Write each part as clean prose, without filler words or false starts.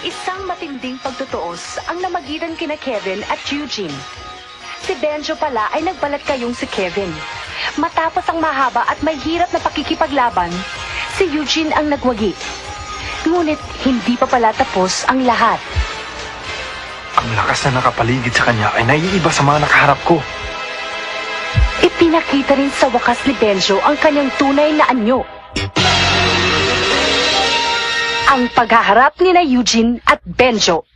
Isang matinding pagtutuos ang namagitan kina Kevin at Eugene. Si Benjo pala ay nagbalat kayong si Kevin. Matapos ang mahaba at may hirap na pakikipaglaban, si Eugene ang nagwagi. Ngunit hindi pa pala tapos ang lahat. Ang lakas na nakapaligid sa kanya ay naiiba sa mga nakaharap ko. Ipinakita rin sa wakas ni Benjo ang kanyang tunay na anyo. Ang paghaharap ni na Eugene at Benjo.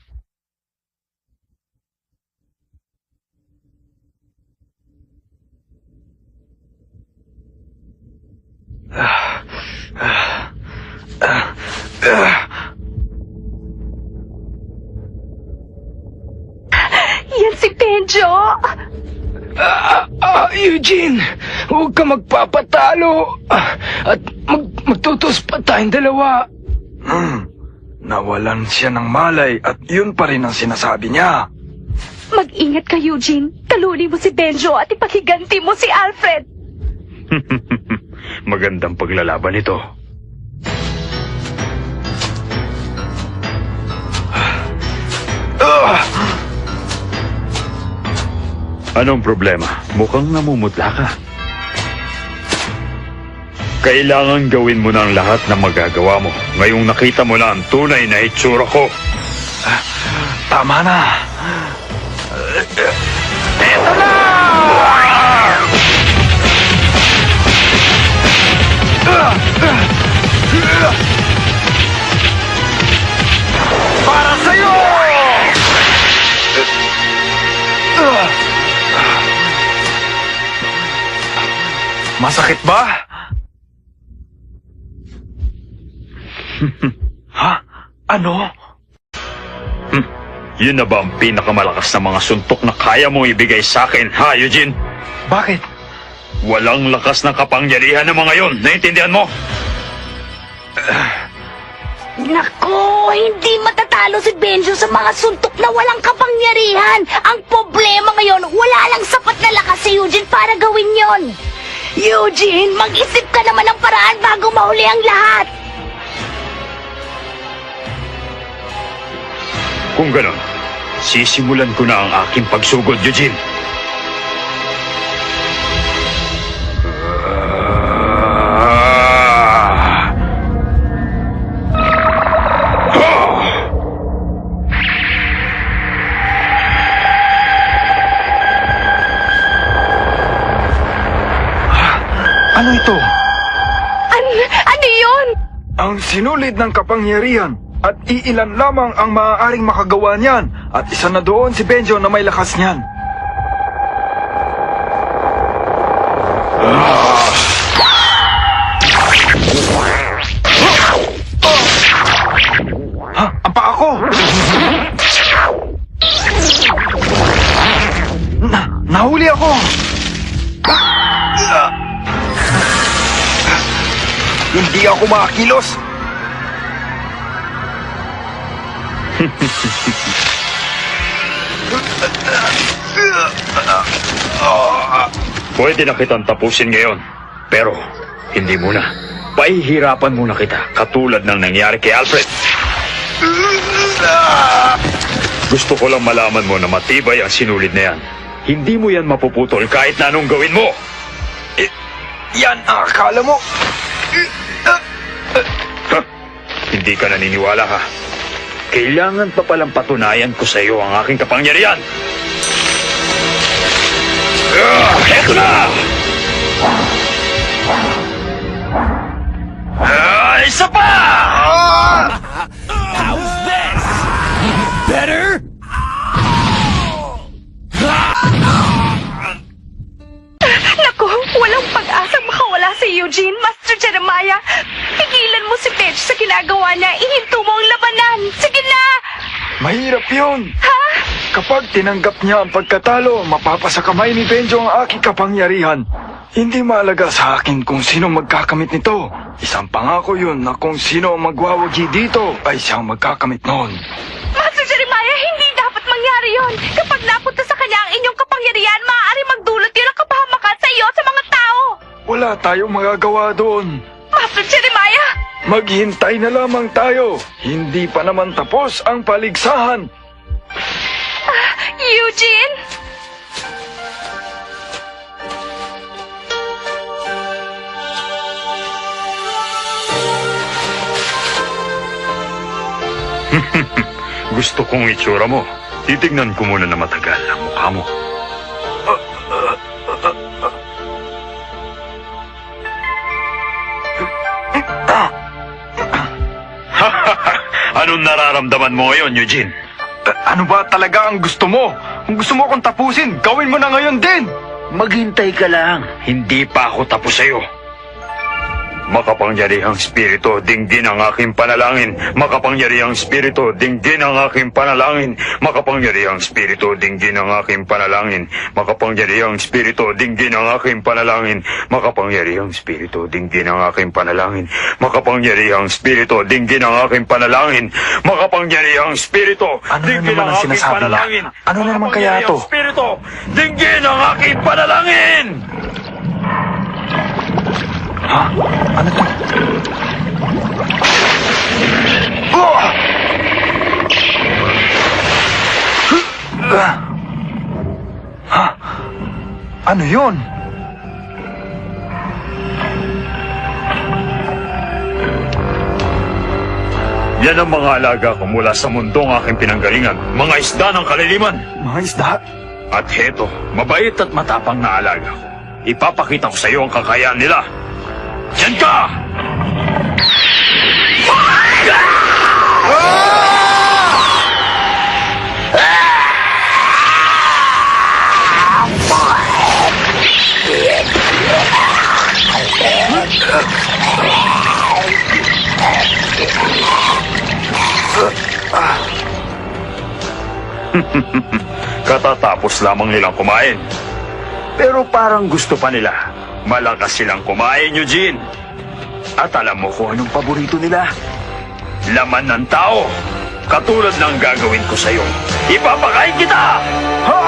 Yan si Benjo! Eugene! Huwag ka magpapatalo! At magtutos pa tayong dalawa! Nawalan siya ng malay at yun pa rin ang sinasabi niya. Mag-ingat ka, Eugene. Talunin mo si Benjo at ipakiganti mo si Alfred. Magandang paglalaban ito. Anong problema? Mukhang namumutla ka. Kailangan gawin mo na ang lahat na magagawa mo. Ngayong nakita mo na ang tunay na itsura ko. Tama na! Eto na! Para sa'yo! Masakit ba? Ha? Ano? Yun na ba ang pinakamalakas na mga suntok na kaya mong ibigay sa akin, ha, Eugene? Bakit? Walang lakas ng kapangyarihan ng mga yon. Naintindihan mo? Naku, hindi matatalo si Benjo sa mga suntok na walang kapangyarihan. Ang problema ngayon, wala lang sapat na lakas si Eugene para gawin yon. Eugene, mag-isip ka naman ng paraan bago mahuli ang lahat. Kung ganon, sisimulan ko na ang aking pagsugod, Eugene. Ano ito? Ano yun? Ang sinulid ng kapangyarihan at iilan lamang ang maaaring makagawa niyan at isa na doon si Benjo na may lakas niyan. Ha? Ang paa ko! Nahuli ako! Hindi ako makakilos! Pwede na kitang tapusin ngayon. Pero, hindi muna. Pahihirapan muna kita, katulad ng nangyari kay Alfred. Gusto ko lang malaman mo na matibay ang sinulid na yan. Hindi mo yan mapuputol kahit na anong gawin mo. Yan ang akala mo! Hindi ka naniniwala, ha? Kailangan pa palang patunayan ko sa iyo ang aking kapangyarihan. Eto na! Isa pa! How's this? Better? Naku, walang pag-asang makawala si Eugene, Master Jeremiah. Pigilan mo si Benjo sa ginagawa niya. Ihinto mo ang labanan. Sige na! Mahirap yun! Ha? Kapag tinanggap niya ang pagkatalo, mapapasa kamay ni Benjo ang aking kapangyarihan. Hindi mahalaga sa akin kung sino magkakamit nito. Isang pangako yun na kung sino ang magwawagi dito ay siyang magkakamit noon. Master Jeremiah, hindi dapat mangyari yon. Kapag napunta sa kanya ang inyong kapangyarihan, maaari magdulot yun ang kapahamakan sa iyo at sa mga tao. Wala tayong magagawa doon. Master Jeremiah! Maghintay na lamang tayo. Hindi pa naman tapos ang paligsahan. Eugene! Gusto kong itsura mo. Titignan ko muna na matagal ang mukha mo. Anong nararamdaman mo ngayon, Eugene? Ano ba talaga ang gusto mo? Kung gusto mo akong tapusin, gawin mo na ngayon din. Maghintay ka lang. Hindi pa ako tapos sa'yo. Makapangyarihang spirito, dinggin ang aking panalangin. Makapangyarihang spirito, dinggin ang aking panalangin. Makapangyarihang spirito, dinggin ang aking panalangin. Makapangyarihang spirito, dinggin ang aking panalangin. Makapangyarihang spirito, dinggin ang aking panalangin. Makapangyarihang spirito, dinggin ang aking panalangin. Makapangyarihang spirito, Ano na dinggin naman ang ang aking sinasabi niya? panalangin. Ano na naman kaya to? Makapangyarihang spirito, dinggin ang aking panalangin. Ha? Ano to? Oh! Ha? Ano yun? Yan ang mga alaga ko mula sa mundong aking pinanggalingan. Mga isda ng kaliliman. Mga isda? At heto, mabait at matapang na alaga ko. Ipapakita ko sa iyo ang kakayahan nila. Yan ka! Katatapos lamang nilang kumain. Pero parang gusto pa nila. Malakas silang kumain, Eugene. At alam mo kung anong paborito nila? Laman ng tao. Katulad ng gagawin ko sa'yo. Ipapakain kita! Ha!